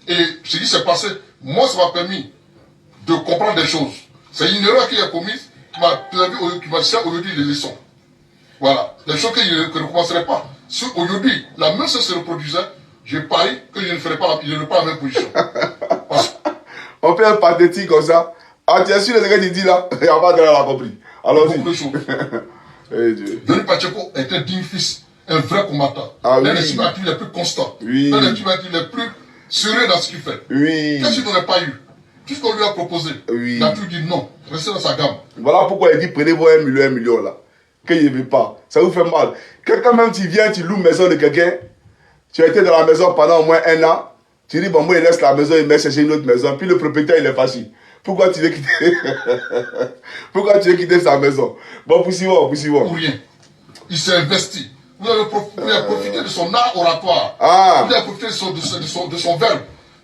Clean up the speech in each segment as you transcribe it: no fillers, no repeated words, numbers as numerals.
Et ce qui s'est passé, moi, ça m'a permis de comprendre des choses. C'est une erreur qui est commise qui m'a servi aujourd'hui les leçons. Voilà. Les choses que je ne recommencerai pas. Si aujourd'hui, la même chose se reproduisait, je parie que je ne ferai pas la même position. On fait un pathétique comme ça. Ah, tu es sûr de ce que tu dis là? Il n'y a pas de l'a compris. Alors, beaucoup de choses. Denis Pacheco est un digne fils, un vrai combattant. Ah, l'un oui. des combattants les plus constants. Oui. L'un des combattants les plus sérieux dans ce qu'il fait. Oui. Qu'est-ce qu'il n'aurait pas eu? Tout ce qu'on lui a proposé, oui. il a toujours dit non. Restez dans sa gamme. Voilà pourquoi il dit prenez-vous 1 million là. Que je ne veux pas. Ça vous fait mal. Quelqu'un même, tu viens, tu loues maison de quelqu'un. Tu as été dans la maison pendant au moins 1 an. Tu dis, bon, moi, il laisse la maison, il met chercher une autre maison. Puis le propriétaire, il est fâché. Pourquoi tu veux quitter Pourquoi tu veux quitter sa maison? Bon, poursuivons. Pour rien. Il s'est investi. Vous avez profité de son art oratoire. Ah. Vous avez profité de son verbe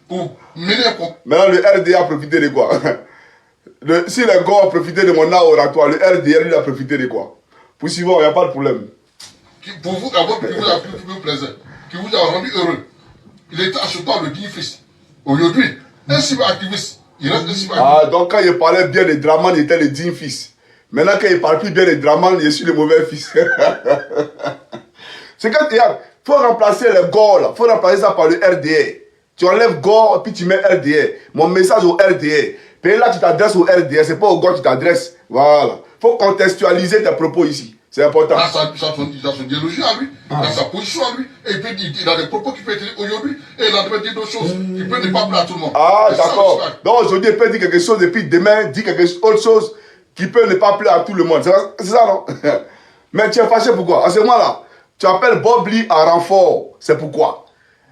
pour mener un combat. Maintenant, le RDA a profité de quoi? Si les gars ont profité de mon art oratoire, le RDA, lui, a profité de quoi? Poursuivons, il n'y a pas de problème. Pour vous, d'abord, qui vous a plu plaisir, qui vous a rendu heureux. Il était achetant le digne fils. Aujourd'hui, un cyberactiviste, il reste un cyberactiviste. Ah, donc quand il parlait bien de Draman, il était le digne fils. Maintenant, quand il ne parle plus bien de Draman, je suis le mauvais fils. C'est quand il faut remplacer les Gore, il faut remplacer ça par le RDA. Tu enlèves Gore et puis tu mets RDA. Mon message au RDA. Puis là, tu t'adresses au RDA, c'est pas au Gore que tu t'adresses. Voilà. Il faut contextualiser tes propos ici. C'est important. Il a son idéologie à lui, il a sa position à lui, et puis il a des propos qu'il peut dire aujourd'hui, et il a dire d'autres choses. Il peut ne pas plaire à tout le monde. Ah, d'accord. Donc aujourd'hui, il peut dire quelque chose, et puis demain, dire autre chose qui peut ne pas plaire à tout le monde. C'est ça, non? Mais tu es fâché pourquoi? À ce moment-là, tu appelles Bob Lee à renfort. C'est pourquoi?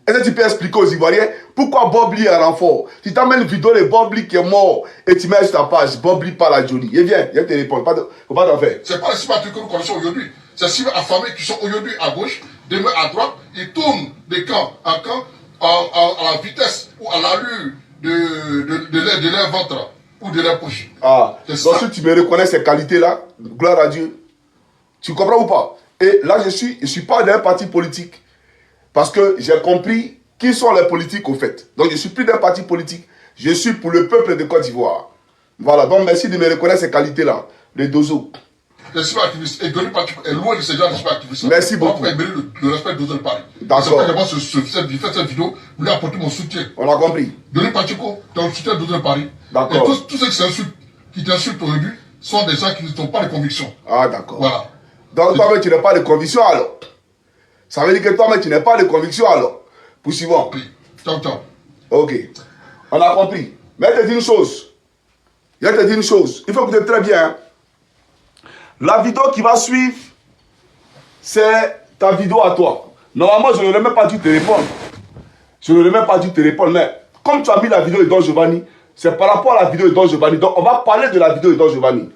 Est-ce que tu peux expliquer aux Ivoiriens pourquoi Bob Lee à renfort? Tu t'amènes une vidéo de Bob Lee qui est mort et tu mets sur ta page Bob Lee parle à Johnny. Et viens, te répondre. Faut pas t'en faire. C'est pas les cyberactifs que nous connaissons aujourd'hui. C'est les cybers affamés qui sont aujourd'hui à gauche, demain à droite. Ils tournent de camp en camp à la vitesse ou à l'allure de leur ventre ou de leur poche. Ah, donc si tu me reconnais ces qualités-là, gloire à Dieu. Tu comprends ou pas? Et là, je suis pas d'un parti politique. Parce que j'ai compris qui sont les politiques au fait. Donc je suis plus d'un parti politique. Je suis pour le peuple de Côte d'Ivoire. Voilà, donc merci de me reconnaître ces qualités-là. Les dozo. Les cyberactivistes, et Denis Pacheco est loin de ces gens de cyberactivistes. Merci beaucoup. Vous pouvez le respect de Dozo Paris. D'accord. C'est pourquoi j'ai fait cette vidéo, vous lui apporter mon soutien. On a compris. Denis Pacheco, tu as le soutien de Dozo Paris. D'accord. Et tous ceux qui t'insultent aujourd'hui sont des gens qui ne sont pas de conviction. Ah, d'accord. Voilà. Donc toi-même, tu n'as pas de conviction alors. Ça veut dire que toi-même, tu n'as pas de conviction alors. Poursuivons. Oui. Ciao, ciao. Ok. On a compris. Mais je te dis une chose. Je te dis une chose. Il faut écouter très bien. Hein. La vidéo qui va suivre, c'est ta vidéo à toi. Normalement, je n'aurais même pas dû te répondre. Je n'aurais même pas dû te répondre. Mais comme tu as mis la vidéo de Don Giovanni, c'est par rapport à la vidéo de Don Giovanni. Donc, on va parler de la vidéo de Don Giovanni.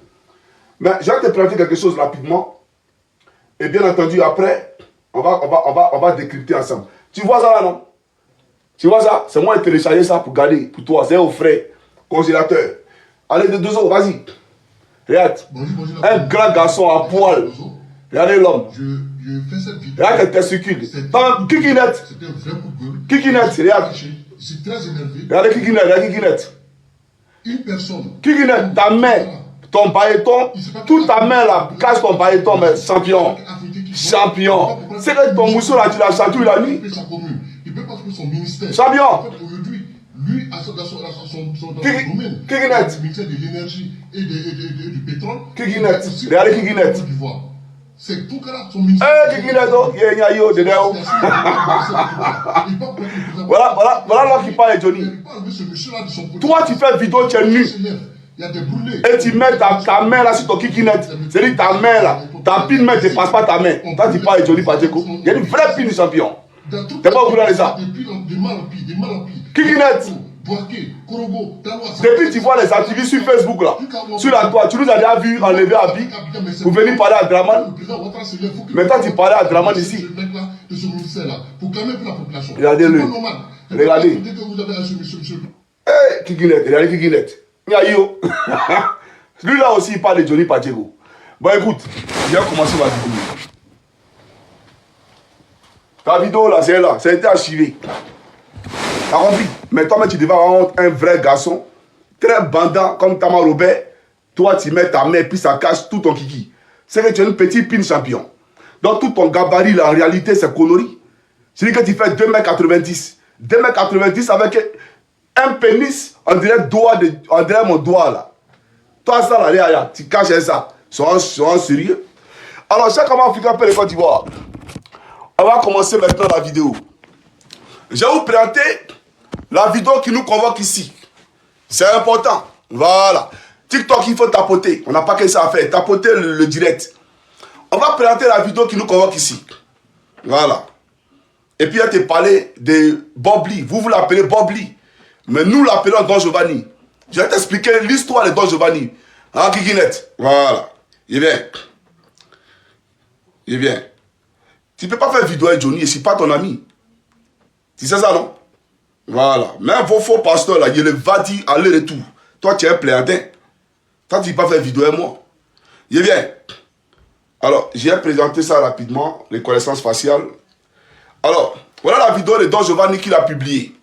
Mais je vais te présenter quelque chose rapidement. Et bien entendu, après, on va décrypter ensemble. Tu vois ça là, non? Tu vois ça? C'est moi qui ai téléchargé ça pour garder, pour toi. C'est au frais, congélateur. Allez, de 2 euros, vas-y. Regarde. Bonjour, un grand garçon à poil. Regardez l'homme. Je fais cette vidéo. Regarde tes testicules. Kikinette. C'était un vrai coup de gueule. Kikinette, regarde. Je suis très énervé. Regardez Kikinette, regarde Kikinette. Une personne. Kikinette, ta main, ton pailleton, toute ta main là, casse ton pailleton, mais champion. Champion. C'est que ton mousseau là, tu l'as chanté la nuit. Il ne peut pas trouver son ministère. Champion. Aujourd'hui, lui, dans son domaine, Kikinette. le ministère de l'énergie et du pétrole. Kikinette. Regardez Kikinette. C'est tout cas son ministère. Eh, Kikinette, il y a yo, de là. Voilà là qui parle, Johnny. Toi, tu fais vidéo, tu es nu. Et tu mets ta main là sur ton kikinette. C'est-à-dire ta main là, ta pine ne dépasse pas ta main. Toi, tu parles de Johnny Pacheco. Il y a une vraie pine champion. T'es pas au courant de ça? Kikinette. Depuis tu vois les activistes sur Facebook là, sur la toile, tu nous as déjà vu enlever Abi pour venir parler à Draman. Maintenant tu parlais à Draman ici. Regardez-le. Regardez. Eh, Kikinette, regardez Kikinette. Lui là aussi il parle de Johnny Pacheco. Bon écoute, je vais commencer ma vidéo. Ta vidéo là, c'est là, ça a été archivé. T'as compris? Mais toi-même, tu devais avoir un vrai garçon, très bandant comme Tama Robert. Toi, tu mets ta main, puis ça cache tout ton kiki. C'est que tu es une petite pine champion. Donc, tout ton gabarit, là, en réalité, c'est connerie. Je dis que tu fais 2,90 m. 2,90 m avec un pénis, on dirait mon doigt, là. Toi, ça, là, regarde, tu caches ça. Sois sérieux. Alors, chaque homme africain peut le Côte d'Ivoire. On va commencer maintenant la vidéo. Je vais vous présenter la vidéo qui nous convoque ici. C'est important. Voilà. TikTok, il faut tapoter. On n'a pas que ça à faire. Tapoter le direct. On va présenter la vidéo qui nous convoque ici. Voilà. Et puis, il va te parler de Bob Lee. Vous l'appelez Bob Lee. Mais nous l'appelons Don Giovanni. Je vais t'expliquer l'histoire de Don Giovanni. Hein, Kikinette. Voilà. Il vient. Il vient. Tu ne peux pas faire vidéo avec Johnny et c'est pas ton ami. Tu sais ça, non? Voilà. Même vos faux pasteurs, là, il va dire aller-retour. Toi, tu es un pléadin. Toi, tu ne peux pas faire vidéo avec moi. Il vient. Alors, j'ai présenté ça rapidement, les connaissances faciales. Alors, voilà la vidéo de Don Giovanni qu'il a publiée.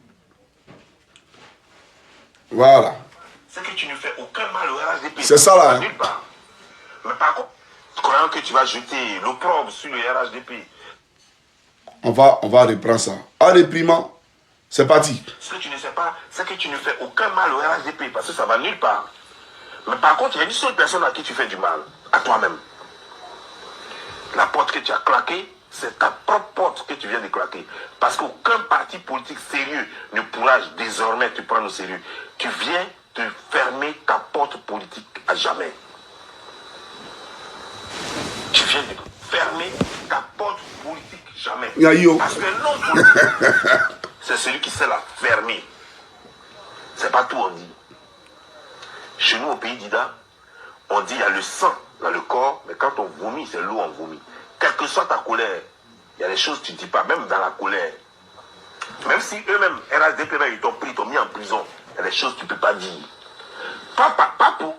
Voilà. C'est que tu ne fais aucun mal au RHDP. C'est ça, là. Hein. Nulle part. Mais par contre, croyant que tu vas jeter l'opprobre sur le RHDP. On va reprendre ça. En réprimant, c'est parti. Ce que tu ne sais pas, c'est que tu ne fais aucun mal au RHDP parce que ça va nulle part. Mais par contre, il y a une seule personne à qui tu fais du mal, à toi-même. La porte que tu as claquée, c'est ta propre porte que tu viens de claquer. Parce qu'aucun parti politique sérieux ne pourra désormais te prendre au sérieux. Tu viens de fermer ta porte politique à jamais. Tu viens de fermer ta porte politique jamais. Yayo. Parce que l'homme politique, c'est celui qui sait la fermer. C'est pas tout on dit. Chez nous au pays d'Ida, on dit il y a le sang dans le corps, mais quand on vomit, c'est l'eau on vomit. Quelle que soit ta colère, il y a des choses que tu ne dis pas, même dans la colère. Même si eux-mêmes, RHDP, ils t'ont pris, ils t'ont mis en prison, il y a des choses que tu ne peux pas dire. Pas pour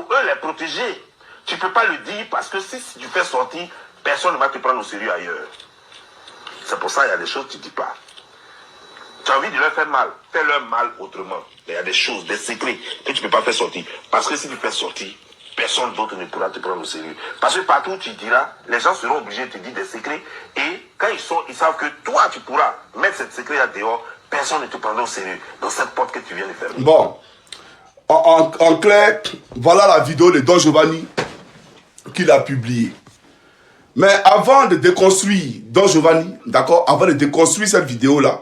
eux les protéger. Tu ne peux pas le dire parce que si tu fais sortir, personne ne va te prendre au sérieux ailleurs. C'est pour ça qu'il y a des choses que tu ne dis pas. Tu as envie de leur faire mal, fais-leur mal autrement. Mais il y a des choses, des secrets que tu ne peux pas faire sortir. Parce que si tu fais sortir, personne d'autre ne pourra te prendre au sérieux. Parce que partout où tu diras, les gens seront obligés de te dire des secrets. Et quand ils savent que toi, tu pourras mettre ces secrets-là dehors, personne ne te prendra au sérieux dans cette porte que tu viens de faire. Bon. En clair, voilà la vidéo de Don Giovanni qu'il a publiée. Mais avant de déconstruire Don Giovanni, d'accord, avant de déconstruire cette vidéo-là,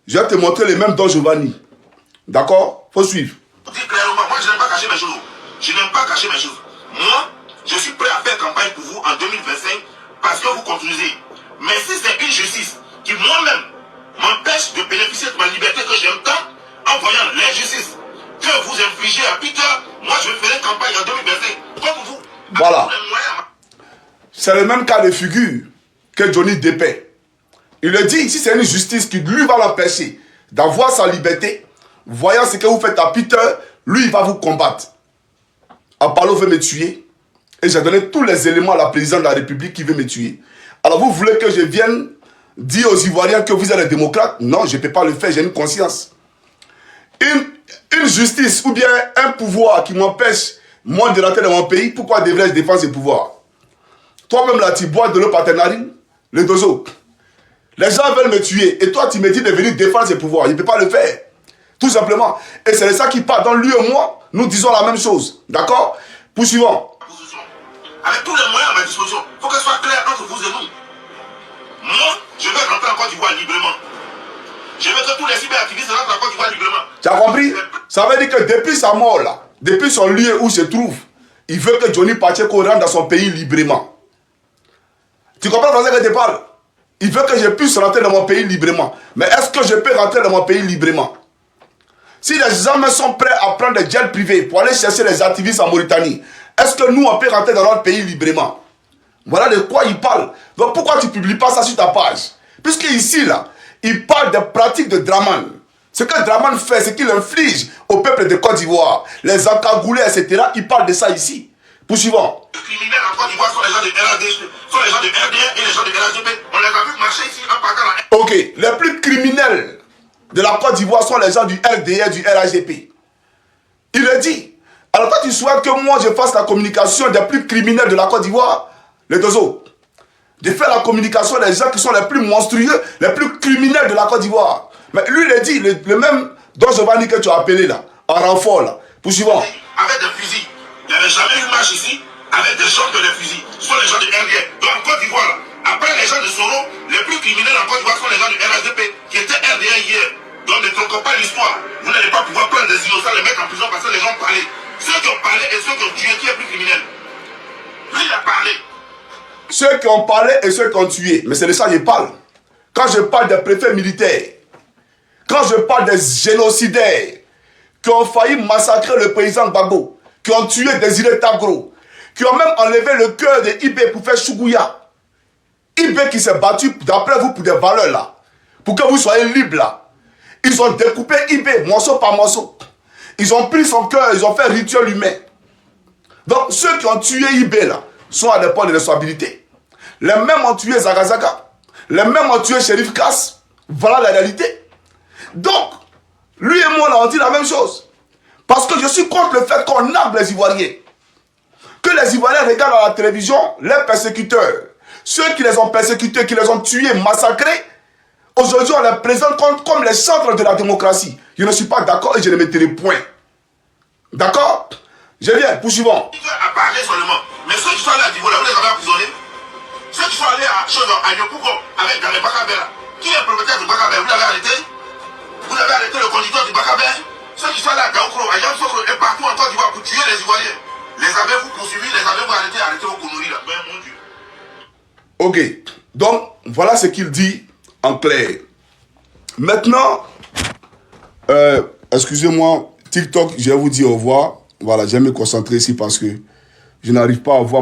je vais te montrer les mêmes Don Giovanni. D'accord? Faut suivre. Dis clairement, moi je n'aime pas cacher mes choses. Je n'aime pas cacher mes choses. Moi, je suis prêt à faire campagne pour vous en 2025 parce que vous construisez. Mais si c'est une justice qui moi-même m'empêche de bénéficier de ma liberté que j'aime tant, en voyant l'injustice que vous infligez à Peter, moi je ferai campagne en 2025 comme vous. Voilà. C'est le même cas de figure que Johnny dépeint. Il le dit, si c'est une justice qui lui va l'empêcher d'avoir sa liberté, voyant ce que vous faites à Peter, lui il va vous combattre. Apollo veut me tuer et j'ai donné tous les éléments à la présidente de la République qui veut me tuer. Alors vous voulez que je vienne dire aux Ivoiriens que vous êtes des démocrates? Non, je ne peux pas le faire, j'ai une conscience. Une justice ou bien un pouvoir qui m'empêche, moi, de rentrer dans mon pays, pourquoi devrais-je défendre ce pouvoir? Toi-même là, tu bois de l'eau partenarine, le dozo. Les gens veulent me tuer et toi, tu me dis de venir défendre ce pouvoir. Je ne peux pas le faire. Tout simplement. Et c'est ça qui part. Dans lui et moi, nous disons la même chose. D'accord? Poursuivons. Avec tous les moyens à ma disposition, il faut que ce soit clair entre vous et nous. Moi, je vais rentrer en Côte d'Ivoire librement. Je veux que tous les cyberactivistes rentrent en Côte d'Ivoire librement. Tu as compris? Ça veut dire que depuis sa mort là, depuis son lieu où il se trouve, il veut que Johnny Pacheco rentre dans son pays librement. Tu comprends le français que je te parle? Il veut que je puisse rentrer dans mon pays librement. Mais est-ce que je peux rentrer dans mon pays librement? Si les gens sont prêts à prendre des jets privés pour aller chercher les activistes en Mauritanie, est-ce que nous, on peut rentrer dans notre pays librement? Voilà de quoi il parle. Donc pourquoi tu ne publies pas ça sur ta page? Puisque ici, là, il parle des pratiques de Draman. Ce que Draman fait, c'est qu'il inflige au peuple de Côte d'Ivoire, les encagoulés, etc. Il parle de ça ici. Poursuivons. Les criminels en Côte d'Ivoire sont les gens de RDP, sont les gens de RDR et les gens de RHDP. On les a vus marcher ici en partant là. Ok, les plus criminels de la Côte d'Ivoire sont les gens du RDR, du RAGP. Il le dit. Alors toi, tu souhaites que moi, je fasse la communication des plus criminels de la Côte d'Ivoire, les deux autres. De faire la communication des gens qui sont les plus monstrueux, les plus criminels de la Côte d'Ivoire. Mais lui, il dit, le même Don Giovanni que tu as appelé là, en renfort là, poursuivant. Avec des fusils. Il n'y avait jamais eu marche ici avec des gens de les fusils. Ce sont les gens du RDR. Donc en Côte d'Ivoire là, après les gens de Soro, les plus criminels en Côte d'Ivoire sont les gens du RAGP qui étaient RDR hier. Donc ne tronquons pas l'histoire. Vous n'allez pas pouvoir prendre des innocents, les mettre en prison parce que les gens parlaient. Ceux qui ont parlé et ceux qui ont tué, qui est plus criminel? Lui, il a parlé. Ceux qui ont parlé et ceux qui ont tué. Mais c'est de ça que je parle. Quand je parle des préfets militaires, quand je parle des génocidaires qui ont failli massacrer le président Gbagbo, qui ont tué Désiré Tagro, qui ont même enlevé le cœur de Ibé pour faire Chougouya. Ibé qui s'est battu d'après vous pour des valeurs là, pour que vous soyez libres là. Ils ont découpé Ibé morceau par morceau. Ils ont pris son cœur, ils ont fait rituel humain. Donc ceux qui ont tué Ibé là sont à des points de responsabilité. Les mêmes ont tué Zagazaga. Les mêmes ont tué Shérif Kass. Voilà la réalité. Donc, lui et moi, on dit la même chose. Parce que je suis contre le fait qu'on arme les Ivoiriens. Que les Ivoiriens regardent à la télévision les persécuteurs. Ceux qui les ont persécutés, qui les ont tués, massacrés. Aujourd'hui, on les présente comme les centres de la démocratie. Je ne suis pas d'accord et je ne mettrai point. D'accord? Je viens, poursuivons. À parler seulement. Mais ceux qui sont allés à Divola, vous les avez emprisonnés. Ceux qui sont allés à Yopougo avec Gane Bakabela. Qui est le propriétaire du Bakabela? Vous l'avez arrêté? Vous avez arrêté le conducteur du Bakabela? Ceux qui sont allés à Gaoukro, à Yamsokro et partout en Côte d'Ivoire pour tuer les Ivoiriens. Les avez-vous poursuivis? Les avez-vous arrêtés? Arrêtez vos conneries là. Ben mon Dieu. Ok. Donc, voilà ce qu'il dit en clair. Maintenant, excusez-moi, TikTok, je vais vous dire au revoir. Voilà, je vais me concentrer ici parce que je n'arrive pas à voir mon